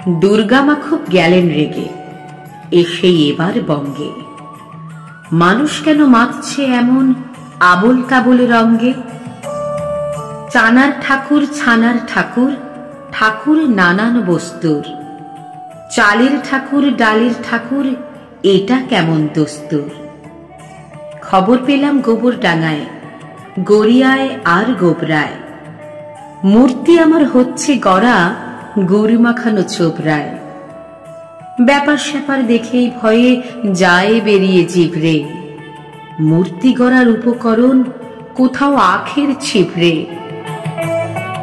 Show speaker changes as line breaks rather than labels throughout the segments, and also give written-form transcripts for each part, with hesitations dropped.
দুর্গামা খুব গেলেন রেগে, এসেই এবার বঙ্গে। মানুষ কেন মাতছে এমন আবোল তাবোল রঙ্গে? চানার ঠাকুর ছানার ঠাকুর, ঠাকুর নানান বস্তুর। চালের ঠাকুর ডালের ঠাকুর, এটা কেমন দস্তুর? খবর পেলাম গোবরডাঙ্গায়, গড়িয়ায় আর গোবরায়। মূর্তি আমার হচ্ছে গড়া গরু মাখানো চোপড়ায়। ব্যাপার স্যাপার দেখেই ভয়ে যায় বেরিয়ে জিভরে। মূর্তি গড়ার উপকরণ কোথাও আখের ছিপড়ে।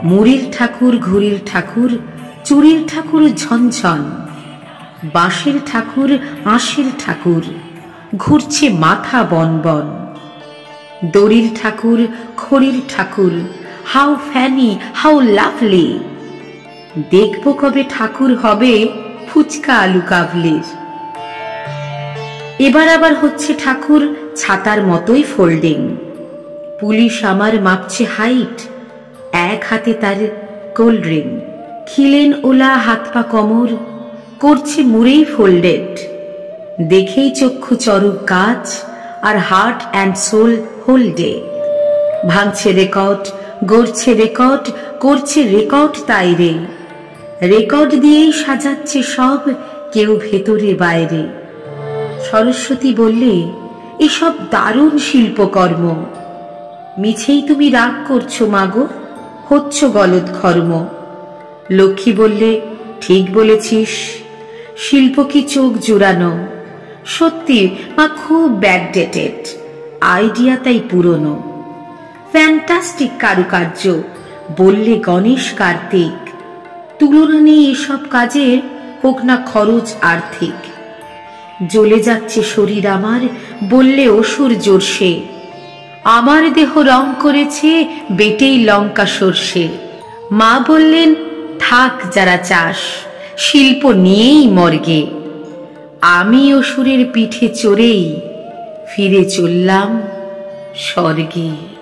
মুড়ির ঠাকুর ঘুড়ির ঠাকুর, চুরির ঠাকুর ঝনঝন। বাঁশের ঠাকুর আঁশের ঠাকুর, ঘুরছে মাথা বন বন। দড়ির ঠাকুর খড়ির ঠাকুর, হাউ ফ্যানি হাউ লাভলি। দেখব কবে ঠাকুর হবে ফুচকা আলু কাবলির। এবার আবার হচ্ছে ঠাকুর ছাতার মতোই ফোল্ডিং। পুলিশ আমার মাপছে হাইট, এক হাতে তার কোল্ড ড্রিঙ্ক। খিলেন ওলা হাত পা কোমর, করছে মুড়েই ফোল্ডেড। দেখেই চক্ষু চরক কাজ, আর হার্ট অ্যান্ড সোল হোল্ডে। ভাঙছে রেকর্ড, গড়ছে রেকর্ড, করছে রেকর্ড তাই রে। রেকর্ড দিয়েই সাজাচ্ছে সব, কেউ ভেতরে বাইরে। সরস্বতী বললে, এসব দারুণ শিল্পকর্ম। মিছেই তুমি রাগ করছো মাগো, হচ্ছ গলদ খর্ম। লক্ষ্মী বললে, ঠিক বলেছিস, শিল্প কি চোখ জুড়ানো। সত্যি মা খুব ব্যাকডেটেড, আইডিয়া তাই পুরনো। ফ্যান্টাস্টিক কারুকার্য, বললে গণেশ কার্তিক। তুলনা নেই এসব কাজের, হোক না খরচ আর্থিক। জ্বলে যাচ্ছে শরীর আমার, বললে অসুর জোরসে। আমার দেহ রং করেছে বেটেই লঙ্কা সর্ষে। মা বললেন, থাক যারা চাস, শিল্প নিয়েই মর্গে। আমি অসুরের পিঠে চড়েই ফিরে চললাম স্বর্গে।